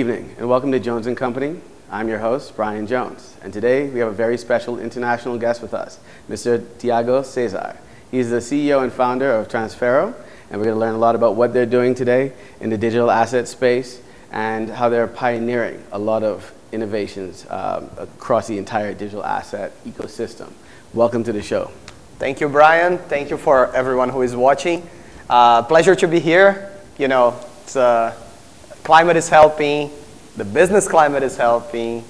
evening, and welcome to Jones & Company. I'm your host, Brian Jones, and today we have a very special international guest with us, Mr. Thiago Cesar. He's the CEO and founder of Transfero, and we're going to learn a lot about what they're doing today in the digital asset space and how they're pioneering a lot of innovations across the entire digital asset ecosystem. Welcome to the show. Thank you, Brian. Thank you for everyone who is watching. Pleasure to be here. You know, climate is helping, the business climate is helping,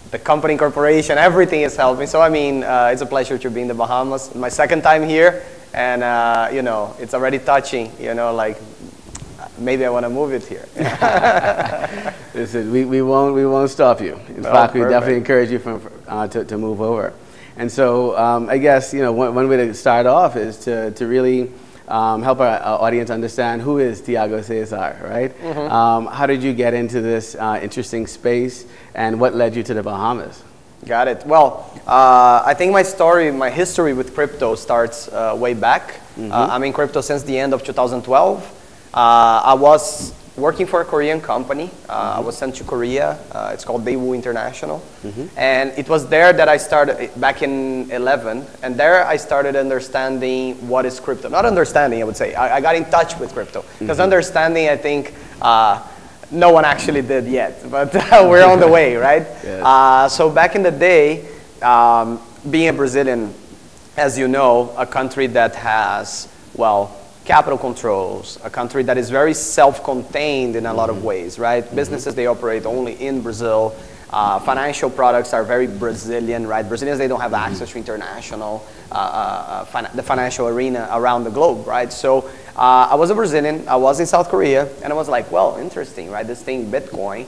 the company incorporation, everything is helping. So I mean, it's a pleasure to be in the Bahamas. My second time here, and you know, it's already touching. You know, like maybe I want to move it here. Listen, we won't stop you. In fact, we definitely encourage you to move over. And so I guess, you know, one way to start off is to really help our audience understand who is Thiago Cesar, right? Mm-hmm. How did you get into this interesting space, and what led you to the Bahamas? Got it. Well, I think my history with crypto starts way back. Mm-hmm. I'm in crypto since the end of 2012. I was working for a Korean company. I was sent to Korea. It's called Daewoo International. Mm-hmm. And it was there that I started back in 11. And there I started understanding what is crypto. Not understanding, I would say. I got in touch with crypto. Because understanding, I think, no one actually did yet. But we're on the way, right? Yes. So back in the day, being a Brazilian, as you know, a country that has, well, capital controls, a country that is very self-contained in a lot of ways, right? Mm-hmm. Businesses, they operate only in Brazil. Financial products are very Brazilian, right? Brazilians, they don't have access to international, the financial arena around the globe, right? So I was a Brazilian, I was in South Korea, and I was like, well, interesting, right? This thing, Bitcoin,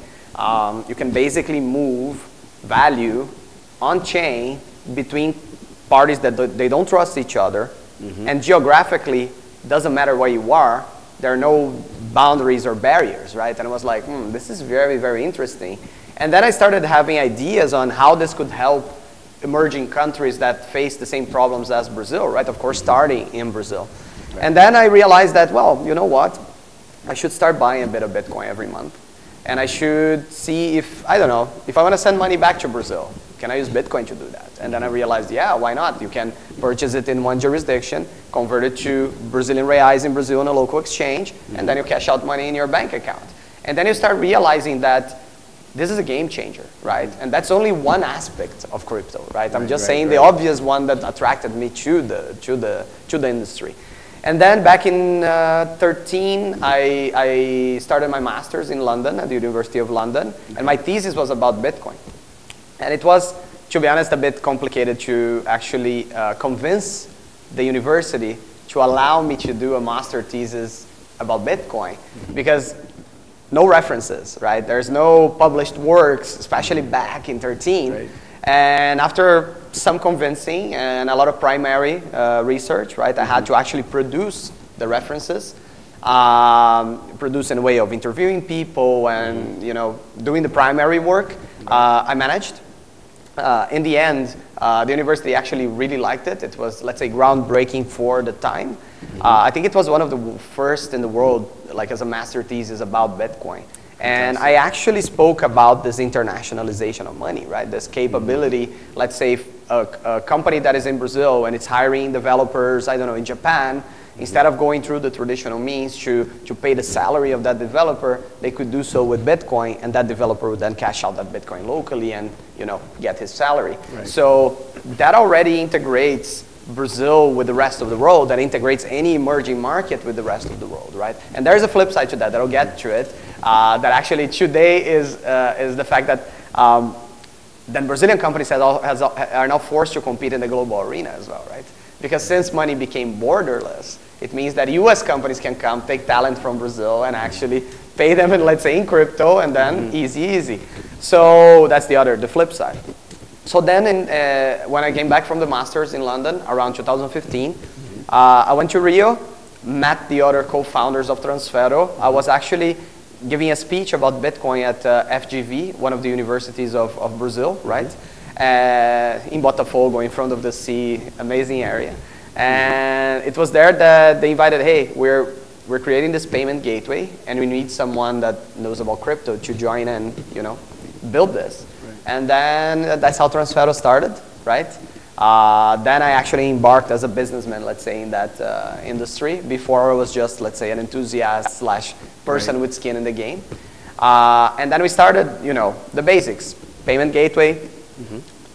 you can basically move value on-chain between parties that they don't trust each other, mm-hmm. and geographically, doesn't matter where you are, there are no boundaries or barriers, right? And I was like, this is very, very interesting. And then I started having ideas on how this could help emerging countries that face the same problems as Brazil, right? Of course, starting in Brazil. Right. And then I realized that, well, you know what? I should start buying a bit of Bitcoin every month. And I should see if, I don't know, if I want to send money back to Brazil, can I use Bitcoin to do that? And then I realized, yeah, why not? You can purchase it in one jurisdiction, convert it to Brazilian reais in Brazil on a local exchange, mm-hmm. and then you cash out money in your bank account. And then you start realizing that this is a game changer, right? And that's only one aspect of crypto, right? I'm just saying the obvious one that attracted me to the industry. And then back in 13, I started my master's in London at the University of London, and my thesis was about Bitcoin. And it was, to be honest, a bit complicated to actually convince the university to allow me to do a master thesis about Bitcoin, because no references, right? There's no published works, especially back in 13. Right. And after some convincing and a lot of primary research, right, I had to actually produce the references, produce in a way of interviewing people and, you know, doing the primary work. I managed. In the end, the university actually really liked it. It was, let's say, groundbreaking for the time. I think it was one of the first in the world, like as a master thesis about Bitcoin. And I actually spoke about this internationalization of money, right? This capability, let's say a company that is in Brazil and it's hiring developers, I don't know, in Japan, instead of going through the traditional means to pay the salary of that developer, they could do so with Bitcoin, and that developer would then cash out that Bitcoin locally and, you know, get his salary. Right. So that already integrates Brazil with the rest of the world, that integrates any emerging market with the rest of the world, right? And there's a flip side to that, I'll get to it, that actually today is the fact that then Brazilian companies are now forced to compete in the global arena as well, right? Because since money became borderless, it means that US companies can come, take talent from Brazil and actually pay them in, let's say, in crypto, and then easy. So that's the flip side. So then when I came back from the master's in London around 2015, I went to Rio, met the other co-founders of Transfero. I was actually giving a speech about Bitcoin at FGV, one of the universities of Brazil, right? In Botafogo, in front of the sea, amazing area. And it was there that they invited, hey, we're we're creating this payment gateway, and we need someone that knows about crypto to join and, you know, build this. Right. And then that's how Transfero started, right? Then I actually embarked as a businessman, let's say, in that industry. Before I was just, let's say, an enthusiast slash person with skin in the game. And then we started, you know, the basics. Payment gateway.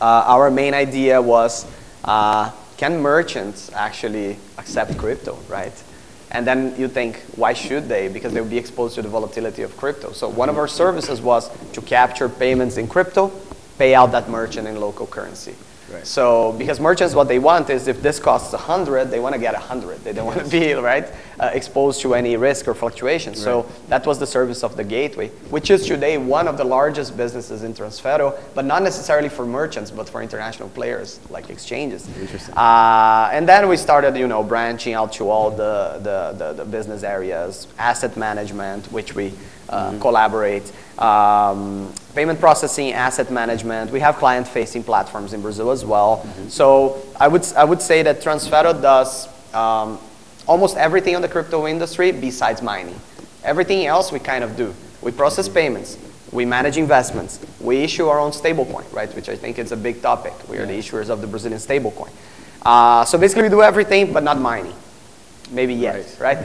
Our main idea was, can merchants actually accept crypto, right? And then you think, why should they? Because they would be exposed to the volatility of crypto. So one of our services was to capture payments in crypto, pay out that merchant in local currency. Right. So, because merchants, what they want is if this costs 100, they want to get 100. They don't want to be, right, exposed to any risk or fluctuation. Right. So that was the service of the gateway, which is today one of the largest businesses in Transfero, but not necessarily for merchants, but for international players like exchanges. Interesting. And then we started, you know, branching out to all the business areas, asset management, which we collaborate. Payment processing, asset management. We have client-facing platforms in Brazil as well. So I would say that Transfero does almost everything on the crypto industry besides mining. Everything else we kind of do. We process payments. We manage investments. We issue our own stablecoin, right? Which I think is a big topic. We are the issuers of the Brazilian stablecoin. So basically we do everything but not mining. Maybe yet, right?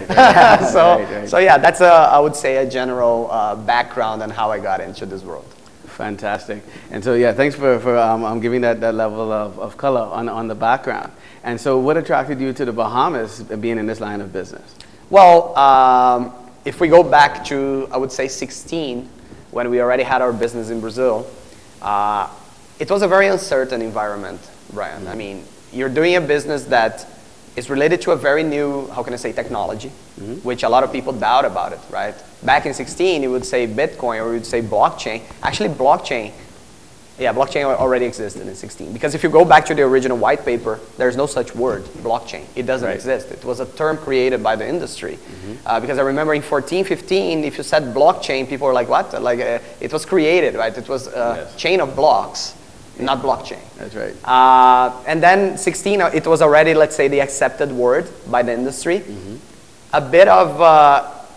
So yeah, that's I would say a general background on how I got into this world. Fantastic. And so yeah, thanks for giving that level of color on the background. And so what attracted you to the Bahamas being in this line of business? Well, if we go back to, I would say 16, when we already had our business in Brazil, it was a very uncertain environment, Brian. I mean, you're doing a business that is related to a very new, how can I say, technology, which a lot of people doubt about it, right? Back in 16, you would say Bitcoin or you would say blockchain. Actually, blockchain already existed in 16. Because if you go back to the original white paper, there's no such word, blockchain. It doesn't exist. It was a term created by the industry. Because I remember in 14, 15, if you said blockchain, people were like, what? Like, it was created, right? It was a chain of blocks. Not blockchain. That's right. And then 16, it was already, let's say, the accepted word by the industry. A bit of,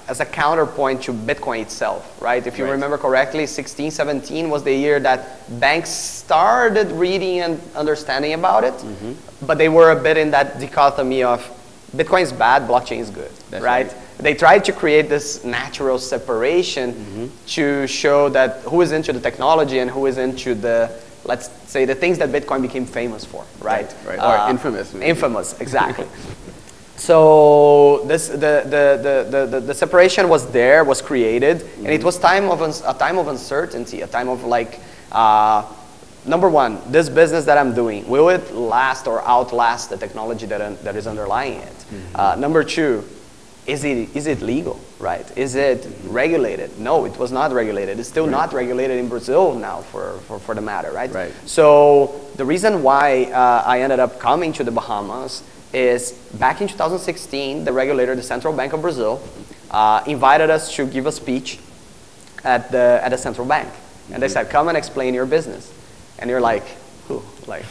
as a counterpoint to Bitcoin itself, right? If you remember correctly, 16, 17 was the year that banks started reading and understanding about it. But they were a bit in that dichotomy of Bitcoin is bad, blockchain is good, right? They tried to create this natural separation to show that who is into the technology and who is into the, let's say, the things that Bitcoin became famous for, right? Or infamous. Maybe. Infamous, exactly. So the separation was there, was created, and it was a time of uncertainty, a time of like, number one, this business that I'm doing, will it last or outlast the technology that is underlying it? Number two, is it legal, right? Is it regulated? No, it was not regulated. It's still not regulated in Brazil now for the matter, right? So the reason why I ended up coming to the Bahamas is back in 2016, the regulator, the Central Bank of Brazil, invited us to give a speech at the central bank. And they said, come and explain your business. And you're like, who? Like,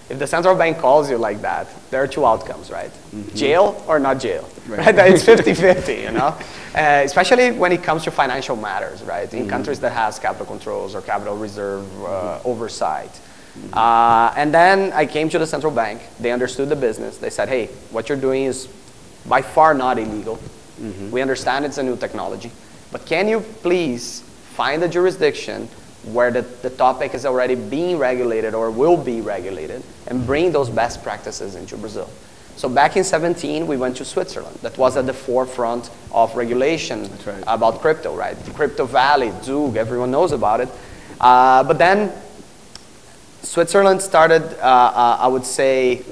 if the central bank calls you like that, there are two outcomes, right? Jail or not jail, right? It's 50-50, you know? Especially when it comes to financial matters, right? In countries that has capital controls or capital reserve oversight. And then I came to the central bank. They understood the business. They said, hey, what you're doing is by far not illegal. We understand it's a new technology. But can you please find a jurisdiction where the topic is already being regulated or will be regulated and bring those best practices into Brazil? So back in 17, we went to Switzerland. That was at the forefront of regulation about crypto, right? The Crypto Valley, Zug, everyone knows about it. But then Switzerland started, I would say,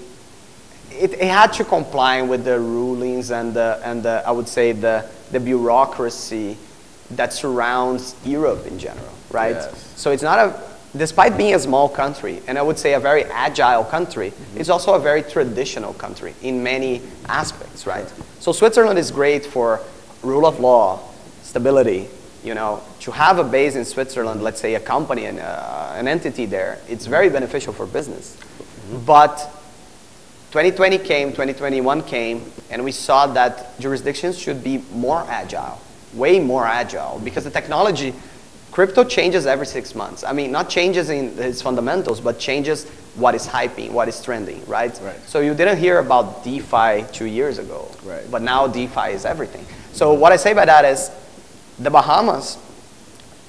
it had to comply with the rulings and I would say the bureaucracy that surrounds Europe in general, right? So it's not despite being a small country, and I would say a very agile country, it's also a very traditional country in many aspects, right? So Switzerland is great for rule of law, stability, you know, to have a base in Switzerland, let's say a company and an entity there, it's very beneficial for business. But 2020 came, 2021 came, and we saw that jurisdictions should be more agile, way more agile, because the technology, crypto changes every 6 months. I mean, not changes in its fundamentals, but changes what is hyping, what is trending, right? So you didn't hear about DeFi 2 years ago, but now DeFi is everything. So what I say by that is the Bahamas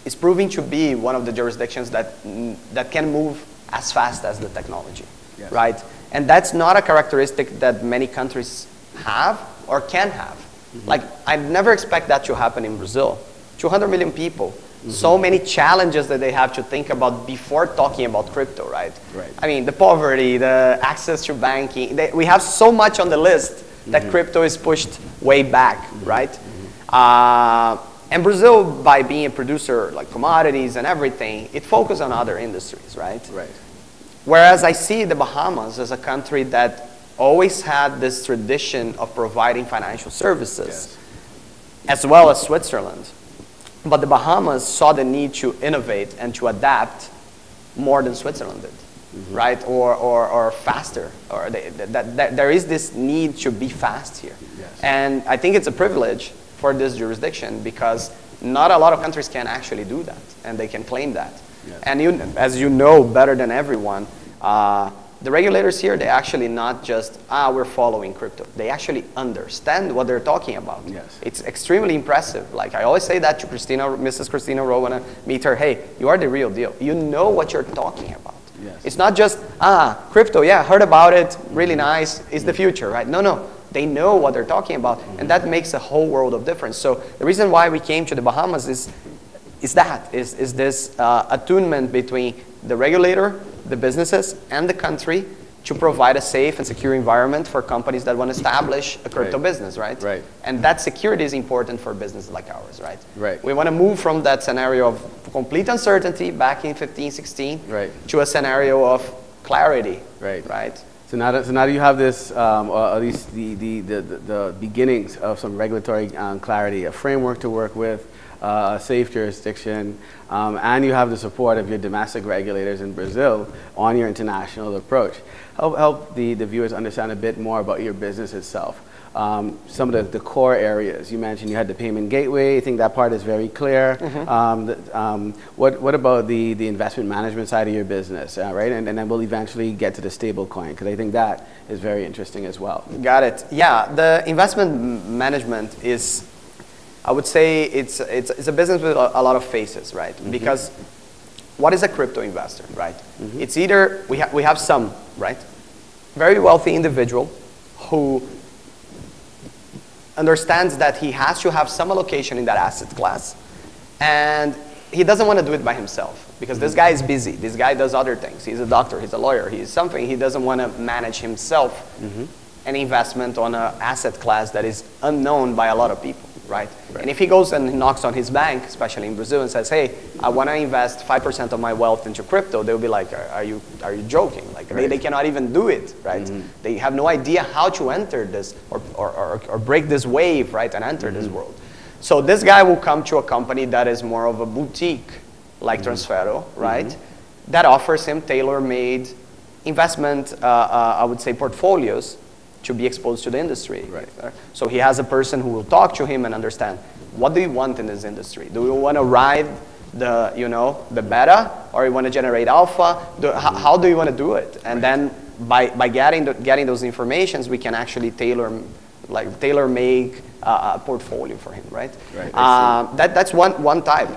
is proving to be one of the jurisdictions that can move as fast as the technology, right? And that's not a characteristic that many countries have or can have. Like, I never expect that to happen in Brazil. 200 million people, so many challenges that they have to think about before talking about crypto, right? I mean, the poverty, the access to banking, we have so much on the list that crypto is pushed way back, right? And Brazil, by being a producer like commodities and everything, it focuses on other industries, right? Whereas I see the Bahamas as a country that always had this tradition of providing financial services, as well as Switzerland. But the Bahamas saw the need to innovate and to adapt more than Switzerland did, right? Or faster. Or there is this need to be fast here. And I think it's a privilege for this jurisdiction because not a lot of countries can actually do that, and they can claim that. And as you know better than everyone, the regulators here, they actually not just, we're following crypto. They actually understand what they're talking about. It's extremely impressive. Like I always say that to Mrs. Christina Rowe when I meet her, hey, you are the real deal. You know what you're talking about. It's not just, crypto, yeah, heard about it, really nice, it's the future, right? No, they know what they're talking about, and that makes a whole world of difference. So the reason why we came to the Bahamas is this attunement between the regulator, the businesses, and the country to provide a safe and secure environment for companies that want to establish a crypto business, right? And that security is important for businesses like ours, right? We want to move from that scenario of complete uncertainty back in 15, 16 to a scenario of clarity, right? So now you have this, at least the beginnings of some regulatory clarity, a framework to work with, a safe jurisdiction, and you have the support of your domestic regulators in Brazil on your international approach. Help the viewers understand a bit more about your business itself. Some of the core areas. You mentioned you had the payment gateway. I think that part is very clear. What about the investment management side of your business, right? And then we'll eventually get to the stable coin, because I think that is very interesting as well. Got it. Yeah, the investment management is, I would say it's a business with a lot of faces, right? Because what is a crypto investor, right? It's either, we have some, right? Very wealthy individual who understands that he has to have some allocation in that asset class, and he doesn't want to do it by himself because this guy is busy. This guy does other things. He's a doctor, he's a lawyer, he's something. He doesn't want to manage himself an investment on an asset class that is unknown by a lot of people, right? And if he goes and knocks on his bank, especially in Brazil, and says, hey, I want to invest 5% of my wealth into crypto, they'll be like, are you joking? Like they cannot even do it, right? They have no idea how to enter this or break this wave, right, and enter this world. So this guy will come to a company that is more of a boutique, like Transfero, right? That offers him tailor-made investment, I would say, portfolios to be exposed to the industry. So he has a person who will talk to him and understand, what do you want in this industry? Do you want to ride the, the beta, or you want to generate alpha? How do you want to do it? And then by getting those informations, we can actually tailor-make a portfolio for him, right? That's one type.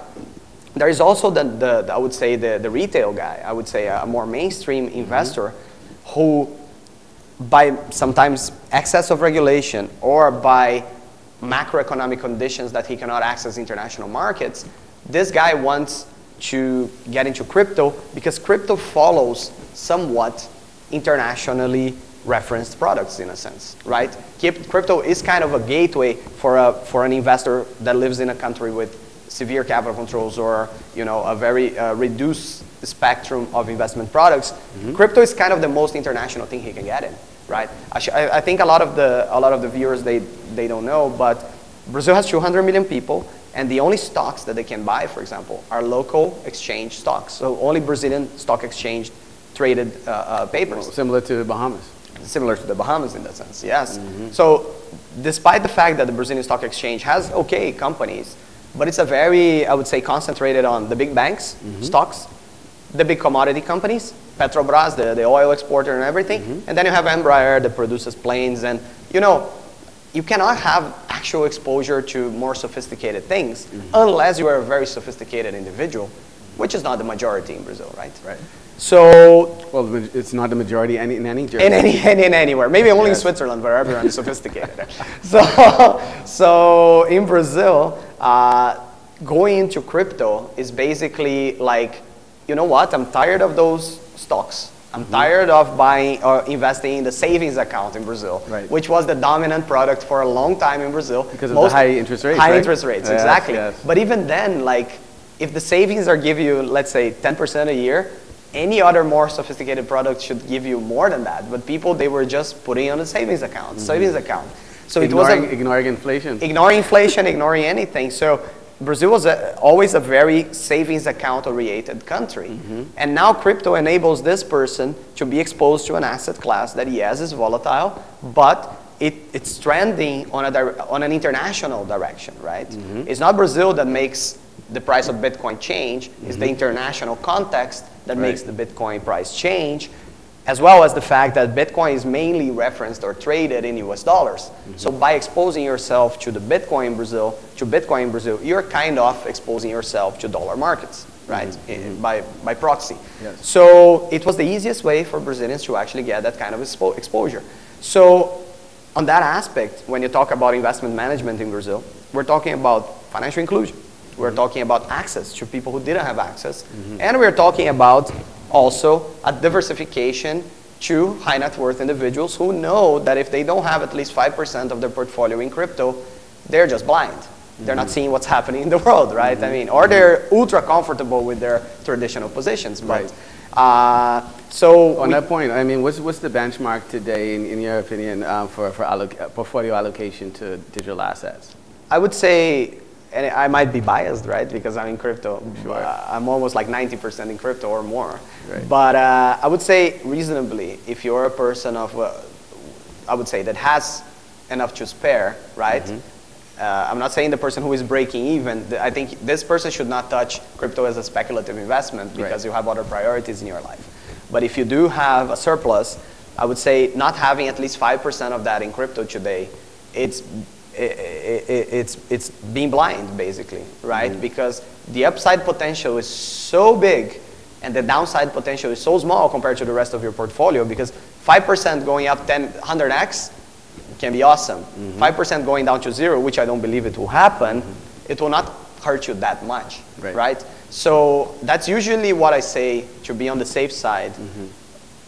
There is also I would say the retail guy. I would say a more mainstream investor who, by sometimes excess of regulation or by macroeconomic conditions that he cannot access international markets, this guy wants to get into crypto because crypto follows somewhat internationally referenced products in a sense, right? Crypto is kind of a gateway for an investor that lives in a country with severe capital controls or a very reduced spectrum of investment products. Crypto is kind of the most international thing he can get in, right? I think a lot of the viewers they don't know, but Brazil has 200 million people, and the only stocks that they can buy, for example, are local exchange stocks. So only Brazilian stock exchange traded papers. Similar to the Bahamas. similar to the Bahamas in that sense, yes. So despite the fact that the Brazilian Stock Exchange has okay companies, but it's a very, I would say, concentrated on the big banks, stocks, the big commodity companies, Petrobras, the oil exporter and everything, and then you have Embraer that produces planes, and you know, you cannot have actual exposure to more sophisticated things unless you are a very sophisticated individual, which is not the majority in Brazil, right? Right. So, well, it's not the majority in any jurisdiction. in anywhere. Maybe only in Switzerland where everyone is sophisticated. So in Brazil, going into crypto is basically like, you know what? I'm tired of those stocks. I'm tired of buying or investing in the savings account in Brazil, which was the dominant product for a long time in Brazil. Because of the high interest rates, High interest rates, yes, exactly. yes. But even then, like, if the savings are give you, let's say, 10% a year, any other more sophisticated product should give you more than that. But people, they were just putting on a savings account, So ignoring inflation. Ignoring inflation, ignoring anything. So Brazil was always a very savings account-oriented country. And now crypto enables this person to be exposed to an asset class that, yes, is volatile, but it's trending on an international direction, right? It's not Brazil that makes the price of Bitcoin change, it's the international context that makes the Bitcoin price change, as well as the fact that Bitcoin is mainly referenced or traded in US dollars. So by exposing yourself to the Bitcoin in Brazil, you're kind of exposing yourself to dollar markets, right? By proxy. Yes. So it was the easiest way for Brazilians to actually get that kind of exposure. So on that aspect, when you talk about investment management in Brazil, we're talking about financial inclusion. We're talking about access to people who didn't have access. And we're talking about also a diversification to high net worth individuals who know that if they don't have at least 5% of their portfolio in crypto, they're just blind. They're not seeing what's happening in the world, right? I mean, or they're ultra comfortable with their traditional positions. But, so on that point, I mean, what's the benchmark today, in your opinion, for portfolio allocation to digital assets? I would say, and I might be biased, right? Because I'm in crypto. Sure. I'm almost like 90% in crypto or more. Right. But I would say reasonably, if you're a person of, I would say that has enough to spare, right? I'm not saying the person who is breaking even. I think this person should not touch crypto as a speculative investment because you have other priorities in your life. But if you do have a surplus, I would say not having at least 5% of that in crypto today, it's being blind, basically, right? Because the upside potential is so big and the downside potential is so small compared to the rest of your portfolio, because 5% going up 100x can be awesome. 5% going down to 0, which I don't believe it will happen, it will not hurt you that much, right? So that's usually what I say to be on the safe side.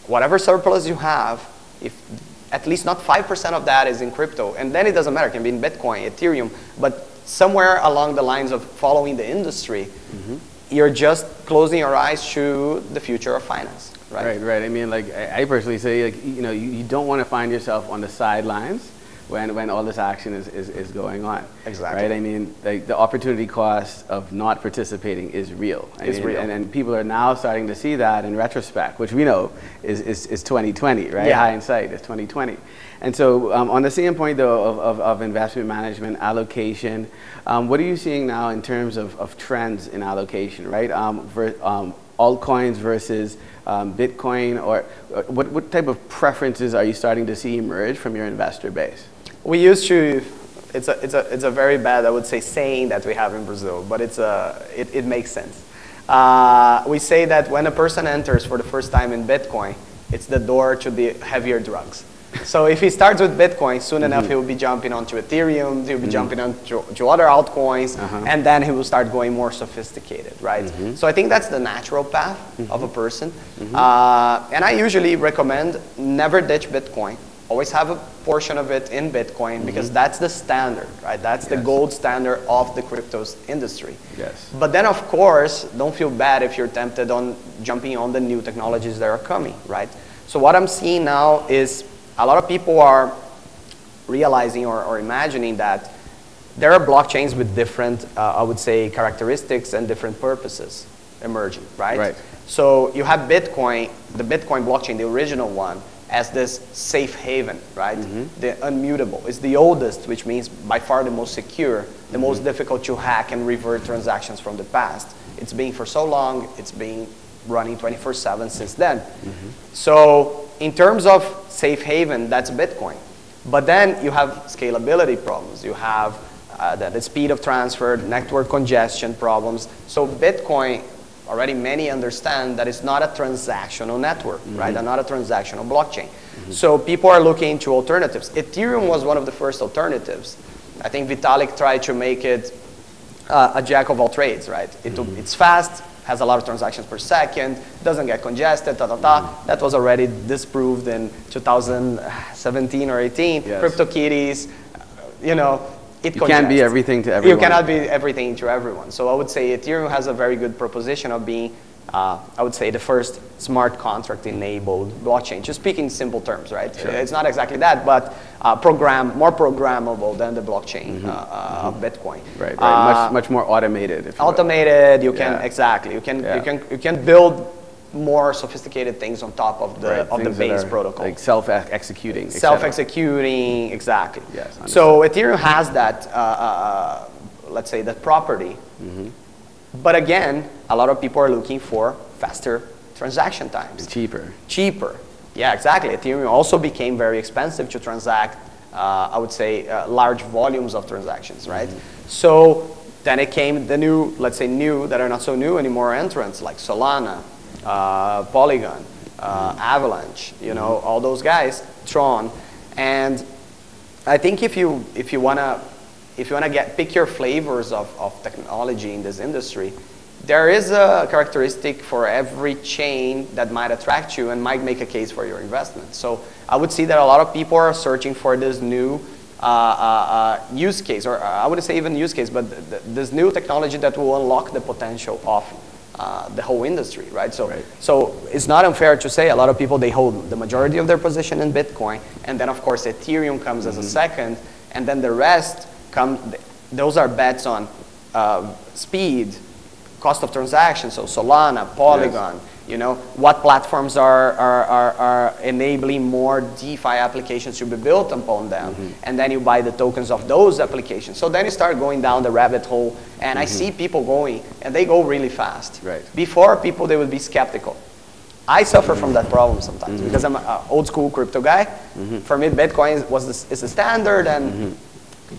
Whatever surplus you have, if at least not 5% of that is in crypto, and then it doesn't matter, it can be in Bitcoin, Ethereum, but somewhere along the lines of following the industry, you're just closing your eyes to the future of finance, right? Right. I mean, like, I personally say, like, you know, you don't want to find yourself on the sidelines when all this action is going on. Exactly. Right? I mean, like, the opportunity cost of not participating is real. It's real. And people are now starting to see that in retrospect, which we know is 2020, right? Hindsight is 2020. And so on the same point, though, of investment management, allocation, what are you seeing now in terms of trends in allocation, right? Altcoins versus Bitcoin, or what type of preferences are you starting to see emerge from your investor base? We used to, it's a very bad, I would say, saying that we have in Brazil, but it makes sense. We say that when a person enters for the first time in Bitcoin, it's the door to the heavier drugs. So if he starts with Bitcoin, soon enough he will be jumping onto Ethereum, he'll be jumping onto other altcoins, and then he will start going more sophisticated, right? So I think that's the natural path of a person. And I usually recommend never ditch Bitcoin. Always have a portion of it in Bitcoin, because that's the standard, right? That's the gold standard of the cryptos industry. Yes. But then, of course, don't feel bad if you're tempted on jumping on the new technologies that are coming, right? So what I'm seeing now is a lot of people are realizing or imagining that there are blockchains with different, I would say, characteristics and different purposes emerging, right? So you have Bitcoin, the Bitcoin blockchain, the original one, as this safe haven, right? The unmutable. It's the oldest, which means by far the most secure, the most difficult to hack and revert transactions from the past. It's been for so long, it's been running 24/7 since then. So in terms of safe haven, that's Bitcoin. But then you have scalability problems. You have the speed of transfer, network congestion problems. So Bitcoin, already many understand that it's not a transactional network, right? And not a transactional blockchain. So people are looking into alternatives. Ethereum was one of the first alternatives. I think Vitalik tried to make it a jack of all trades, right? It's fast, has a lot of transactions per second, doesn't get congested, That was already disproved in 2017 or 18. Yes. CryptoKitties, you know, you can't be everything to everyone. You cannot be everything to everyone. So I would say Ethereum has a very good proposition of being, I would say, the first smart contract enabled blockchain. Just speaking in simple terms, right? Sure. It's not exactly that, but more programmable than the blockchain of Bitcoin. Right. Much more automated. If you automated. You can exactly. You can build more sophisticated things on top of the base protocol, like self-executing. Self-executing, exactly. Yes. So Ethereum has that, let's say, that property. But again, a lot of people are looking for faster transaction times. Cheaper. Cheaper. Yeah, exactly. Ethereum also became very expensive to transact, I would say, large volumes of transactions, right? So then it came the new, let's say new, that are not so new anymore entrants like Solana, Polygon, Avalanche, you know, all those guys, Tron. And I think if you wanna pick your flavors of technology in this industry, there is a characteristic for every chain that might attract you and might make a case for your investment. So I would see that a lot of people are searching for this new use case, or I wouldn't say even use case, but this new technology that will unlock the potential of the whole industry, right? So it's not unfair to say a lot of people, they hold the majority of their position in Bitcoin, and then of course Ethereum comes as a second, and then the rest come, those are bets on speed, cost of transaction, so Solana, Polygon, you know, what platforms are enabling more DeFi applications to be built upon them, and then you buy the tokens of those applications. So then you start going down the rabbit hole, and I see people going, and they go really fast. Right. Before, people, they would be skeptical. I suffer from that problem sometimes because I'm an old school crypto guy. For me, Bitcoin is the standard, and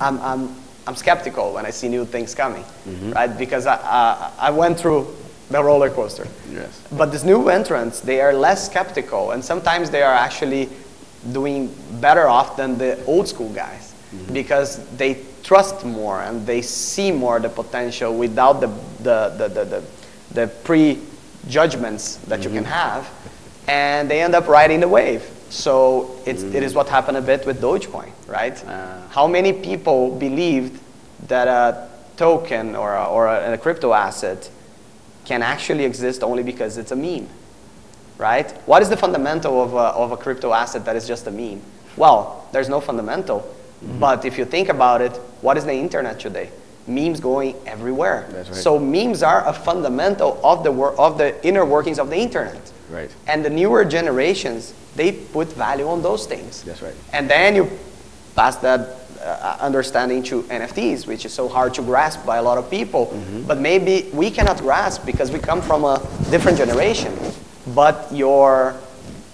I'm skeptical when I see new things coming, right? Because I went through the roller coaster. Yes. But these new entrants, they are less skeptical, and sometimes they are actually doing better off than the old school guys because they trust more and they see more the potential without the prejudgments that you can have, and they end up riding the wave. So it is what happened a bit with Dogecoin, right? How many people believed that a token or a crypto asset can actually exist only because it's a meme, right? What is the fundamental of a crypto asset that is just a meme? Well, there's no fundamental, but if you think about it, what is the internet today? Memes going everywhere. That's right. So memes are a fundamental of the inner workings of the internet. Right. And the newer generations, they put value on those things. That's right. And then you pass that understanding to NFTs, which is so hard to grasp by a lot of people. But maybe we cannot grasp because we come from a different generation. But your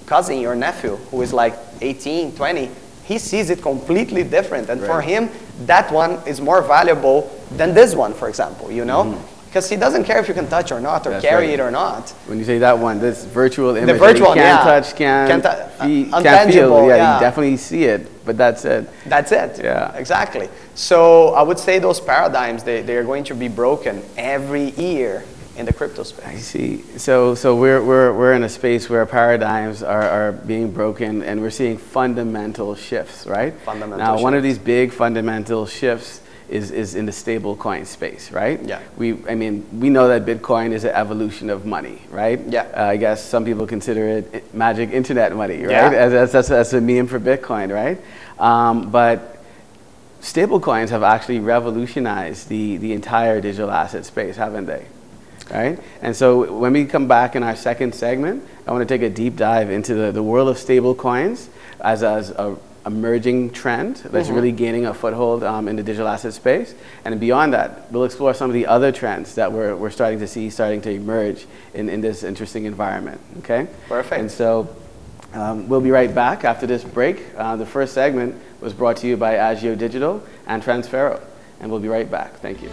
cousin, your nephew, who is like 18, 20, he sees it completely different. And for him, that one is more valuable than this one, for example, you know? Because he doesn't care if you can touch or not, or carry it or not. When you say that one, this virtual image, the virtual, that you can't touch, can't feel, you definitely see it, but that's it. That's it, yeah. Exactly. So I would say those paradigms, they are going to be broken every year in the crypto space. I see. So we're in a space where paradigms are being broken, and we're seeing fundamental shifts, right? Now, one of these big fundamental shifts is in the stable coin space, right? Yeah. We know that Bitcoin is an evolution of money, right? Yeah. I guess some people consider it magic internet money, right? Yeah. As a meme for Bitcoin, right? But stable coins have actually revolutionized the entire digital asset space, haven't they? Right? And so when we come back in our second segment, I want to take a deep dive into the world of stable coins as a emerging trend that's really gaining a foothold in the digital asset space. And beyond that, we'll explore some of the other trends that we're starting to see starting to emerge in this interesting environment, okay? Perfect. And so we'll be right back after this break. The first segment was brought to you by Agio Digital and Transfero. And we'll be right back. Thank you.